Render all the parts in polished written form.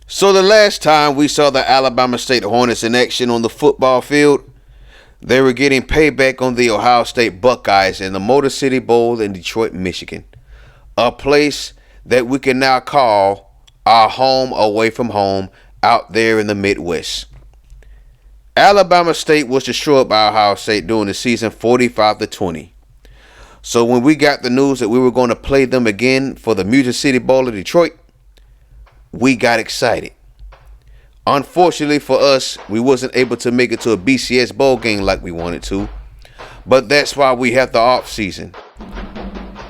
So the last time we saw the Alabama State Hornets in action on the football field, they were getting payback on the Ohio State Buckeyes in the Motor City Bowl in Detroit, Michigan. A place that we can now call our home away from home out there in the Midwest. Alabama State was destroyed by Ohio State during the season 45-20. So when we got the news that we were going to play them again for the Music City Bowl of Detroit, we got excited. Unfortunately for us, we wasn't able to make it to a BCS bowl game like we wanted to, but that's why we have the off season.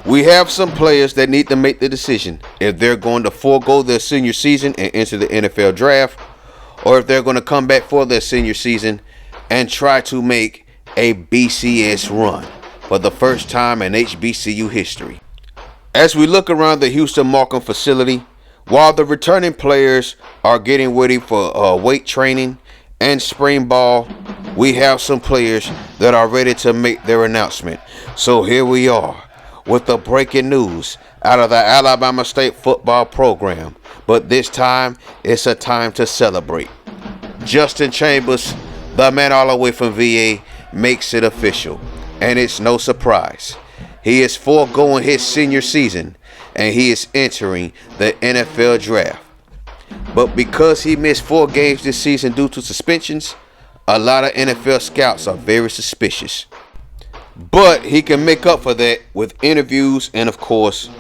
We have some players that need to make the decision if they're going to forego their senior season and enter the NFL draft, or if they're going to come back for their senior season and try to make a BCS run for the first time in HBCU history. As we look around the Houston Markham facility, while the returning players are getting ready for weight training and spring ball, we have some players that are ready to make their announcement. So here we are with the breaking news out of the Alabama State football program. But this time, it's a time to celebrate. Justin Chambers, the man all the way from VA, makes it official. And it's no surprise. He is foregoing his senior season, and he is entering the NFL draft. But because he missed 4 games this season due to suspensions, a lot of NFL scouts are very suspicious. But he can make up for that with interviews and, of course,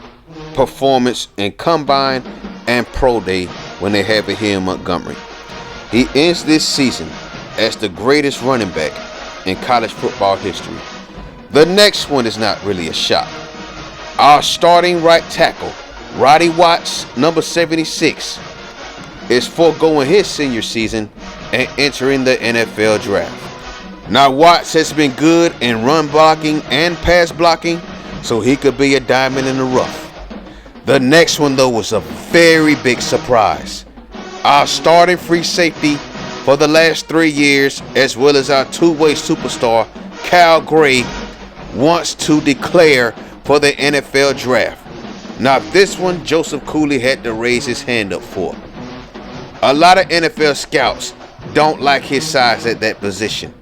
performance in Combine and Pro Day when they have it here in Montgomery. He ends this season as the greatest running back in college football history. The next one is not really a shock. Our starting right tackle, Roddy Watts, number 76, is foregoing his senior season and entering the NFL draft. Now, Watts has been good in run blocking and pass blocking, so he could be a diamond in the rough. The next one, though, was a very big surprise. Our starting free safety for the last 3 years, as well as our two-way superstar, Cal Gray, wants to declare for the NFL draft. Now, this one, Joseph Cooley had to raise his hand up for. A lot of NFL scouts don't like his size at that position,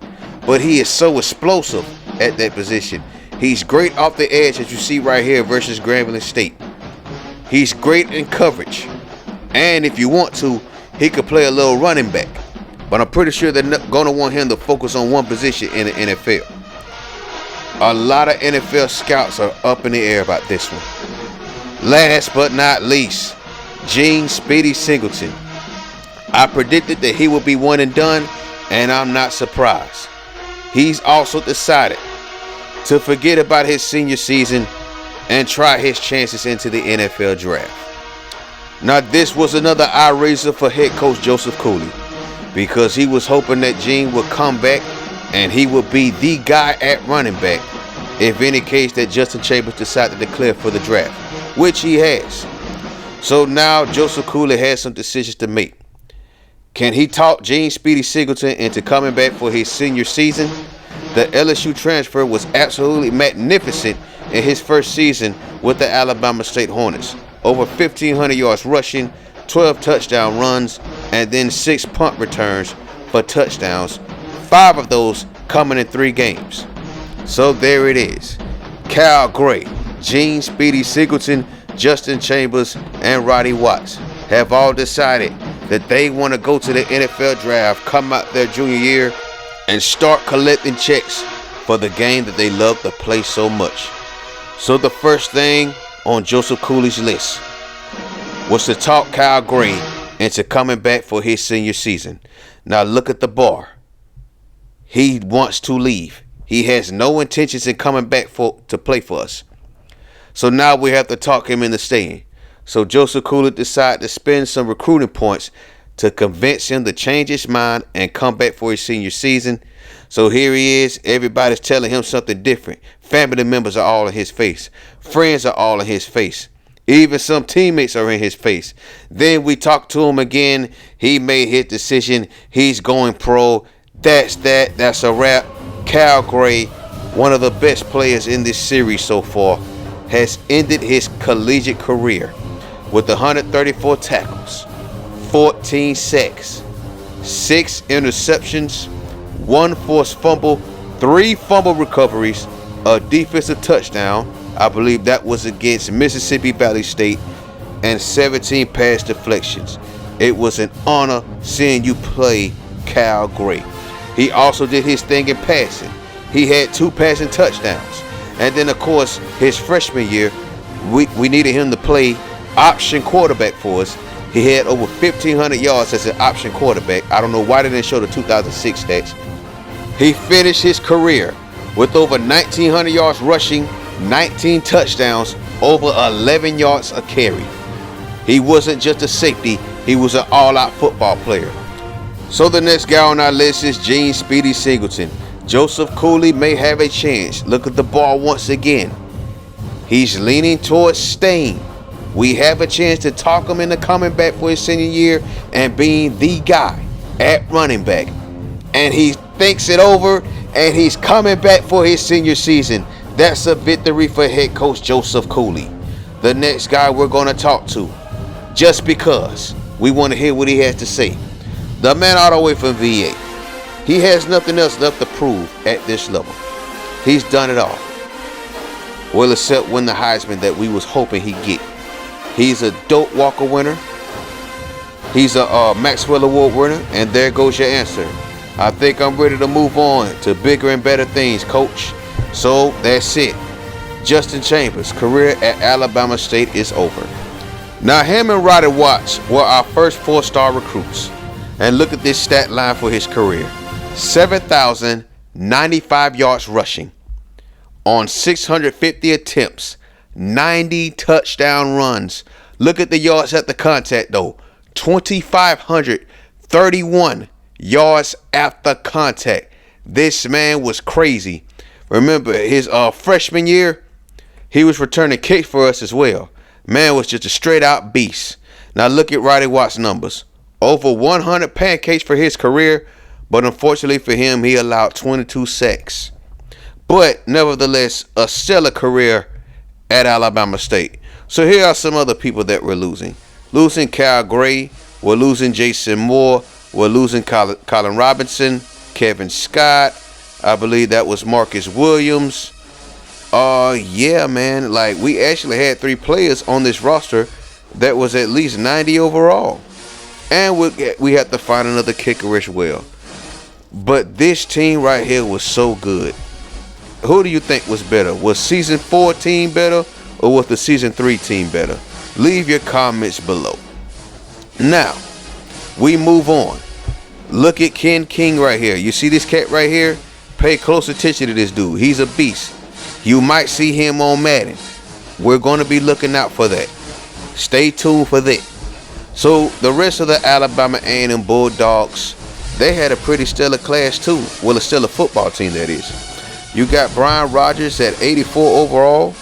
but he is so explosive at that position. He's great off the edge, as you see right here versus Grambling State. He's great in coverage, and if you want to, he could play a little running back. But I'm pretty sure they're going to want him to focus on one position in the NFL. A lot of NFL scouts are up in the air about this one. Last but not least, Speedy Singleton. I predicted that he would be one and done, and I'm not surprised. He's also decided to forget about his senior season and try his chances into the NFL draft. Now, this was another eye raiser for head coach Joseph Cooley, because he was hoping that Gene would come back and he would be the guy at running back if any case that Justin Chambers decided to declare for the draft, which he has. So now Joseph Cooley has some decisions to make. Can he talk Speedy Singleton into coming back for his senior season? The LSU transfer was absolutely magnificent in his first season with the Alabama State Hornets. Over 1,500 yards rushing, 12 touchdown runs, and then 6 punt returns for touchdowns, 5 of those coming in 3 games. So there it is. Cal Gray, Speedy Singleton, Justin Chambers, and Roddy Watts have all decided that they want to go to the NFL draft, come out their junior year, and start collecting checks for the game that they love to play so much. So the first thing on Joseph Cooley's list was to talk Cal Gray into coming back for his senior season. Now look at the bar. He wants to leave. He has no intentions in coming back to play for us. So now we have to talk him into staying. So Joseph Cooley decided to spend some recruiting points to convince him to change his mind and come back for his senior season. So here he is. Everybody's telling him something different. Family members are all in his face. Friends are all in his face. Even some teammates are in his face. Then we talked to him again. He made his decision. He's going pro. That's that. That's a wrap. Cal Gray, one of the best players in this series so far, has ended his collegiate career with 134 tackles, 14 sacks, 6 interceptions, 1 forced fumble, 3 fumble recoveries, a defensive touchdown. I believe that was against Mississippi Valley State, and 17 pass deflections. It was an honor seeing you play, Cal Gray. He also did his thing in passing. He had 2 passing touchdowns. And then, of course, his freshman year, we needed him to play option quarterback for us. He had over 1,500 yards as an option quarterback. I don't know why they didn't show the 2006 stats. He finished his career with over 1,900 yards rushing, 19 touchdowns, over 11 yards a carry. He wasn't just a safety, he was an all-out football player. So the next guy on our list is Gene Speedy Singleton. Joseph Cooley may have a chance. Look at the ball once again. He's leaning towards staying. We have a chance to talk him into coming back for his senior year and being the guy at running back. And he thinks it over and he's coming back for his senior season. That's a victory for head coach Joseph Cooley. The next guy we're going to talk to, just because we want to hear what he has to say. The man all the way from VA. He has nothing else left to prove at this level. He's done it all. Well, except win the Heisman that we was hoping he'd get. He's a Doak Walker winner. He's a Maxwell Award winner. And there goes your answer. I think I'm ready to move on to bigger and better things, coach. So that's it. Justin Chambers' career at Alabama State is over. Now him and Roddy Watts were our first 4-star recruits. And look at this stat line for his career. 7,095 yards rushing on 650 attempts, 90 touchdown runs. Look at the yards at the contact though. 2,531 yards after contact. This man was crazy. Remember his freshman year, he was returning kicks for us as well. Man was just a straight out beast. Now look at Roddy Watts' numbers. Over 100 pancakes for his career, but unfortunately for him, he allowed 22 sacks. But nevertheless, a stellar career at Alabama State. So here are some other people that we're losing. Losing Cal Gray. We're losing Jason Moore. We're losing Colin Robinson, Kevin Scott. I believe that was Marcus Williams. Yeah, man. Like, we actually had 3 players on this roster that was at least 90 overall. And we had to find another kicker as well. But this team right here was so good. Who do you think was better? Was season 4 team better or was the season 3 team better? Leave your comments below. Now, we move on. Look at Ken King right here. You see this cat right here? Pay close attention to this dude. He's a beast. You might see him on Madden. We're going to be looking out for that. Stay tuned for that. So the rest of the Alabama A&M Bulldogs, they had a pretty stellar class too. Well, a stellar football team, that is. You got Brian Rogers at 84 overall.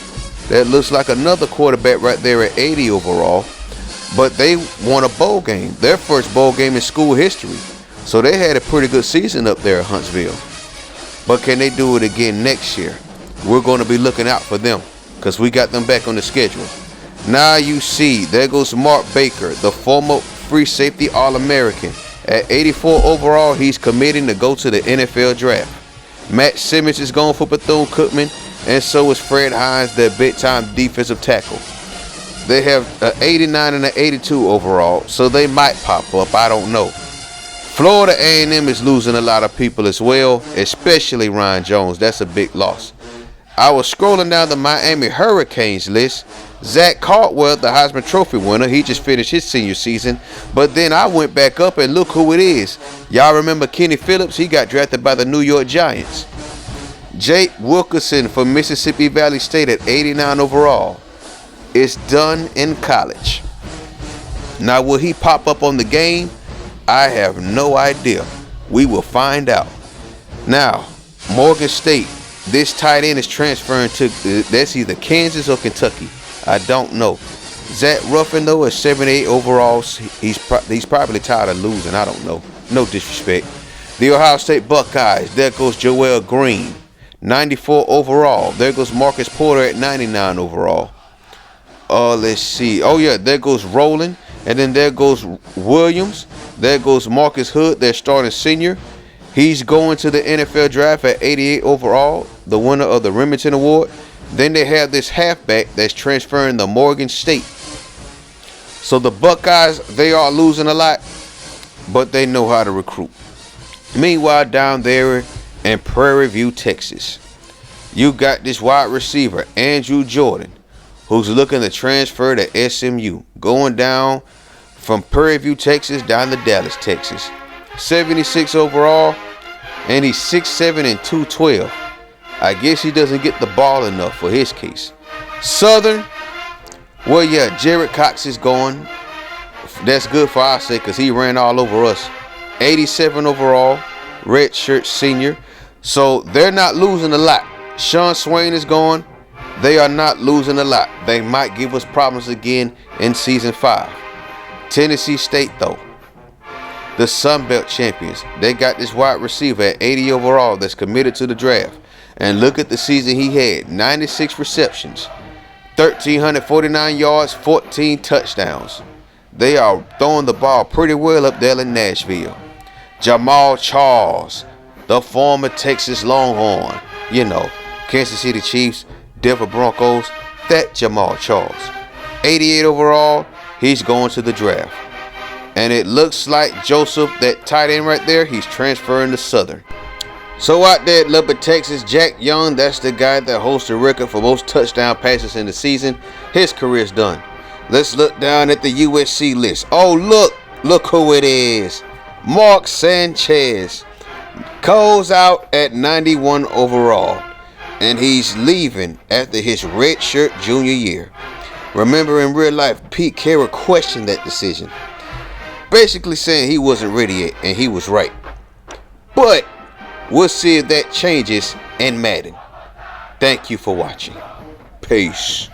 That looks like another quarterback right there at 80 overall. But they won a bowl game, their first bowl game in school history. So they had a pretty good season up there at Huntsville. But can they do it again next year? We're going to be looking out for them because we got them back on the schedule. Now you see, there goes Mark Baker, the former free safety All-American. At 84 overall, he's committing to go to the NFL draft. Matt Simmons is going for Bethune-Cookman, and so is Fred Hines, their big-time defensive tackle. They have an 89 and an 82 overall, so they might pop up. I don't know. Florida A&M is losing a lot of people as well, especially Ryan Jones. That's a big loss. I was scrolling down the Miami Hurricanes list. Zach Caldwell, the Heisman Trophy winner, he just finished his senior season. But then I went back up and look who it is. Y'all remember Kenny Phillips? He got drafted by the New York Giants. Jake Wilkerson from Mississippi Valley State at 89 overall is done in college. Now, will he pop up on the game? I have no idea. We will find out. Now, Morgan State, this tight end is transferring to, that's either Kansas or Kentucky. I don't know. Zach Ruffin, though, is 78 overall. He's probably tired of losing. I don't know. No disrespect. The Ohio State Buckeyes, there goes Joel Green, 94 overall. There goes Marcus Porter at 99 overall. Let's see. Oh, yeah, there goes Roland. And then there goes Williams. There goes Marcus Hood, their starting senior. He's going to the NFL draft at 88 overall, the winner of the Remington Award. Then they have this halfback that's transferring to Morgan State. So the Buckeyes, they are losing a lot, but they know how to recruit. Meanwhile, down there in Prairie View, Texas, you got this wide receiver, Andrew Jordan, who's looking to transfer to SMU, going down from Prairie View, Texas, down to Dallas, Texas. 76 overall, and he's 6'7" and 212. I guess he doesn't get the ball enough for his case. Southern, well, yeah, Jared Cox is going. That's good for our sake because he ran all over us. 87 overall, red shirt senior. So they're not losing a lot. Sean Swain is gone. They are not losing a lot. They might give us problems again in season 5. Tennessee State, though, the Sun Belt champions, they got this wide receiver at 80 overall that's committed to the draft. And look at the season he had. 96 receptions, 1,349 yards, 14 touchdowns. They are throwing the ball pretty well up there in Nashville. Jamal Charles, the former Texas Longhorn. You know, Kansas City Chiefs, Denver Broncos, that Jamal Charles. 88 overall, he's going to the draft. And it looks like Joseph, that tight end right there, he's transferring to Southern. So out there at Lubbock, Texas, Jack Young, that's the guy that holds the record for most touchdown passes in the season. His career's done. Let's look down at the USC list. Oh, look who it is. Mark Sanchez goes out at 91 overall, and he's leaving after his redshirt junior year. Remember, in real life, Pete Carroll questioned that decision, basically saying he wasn't ready yet, and he was right. But we'll see if that changes in Madden. Thank you for watching. Peace.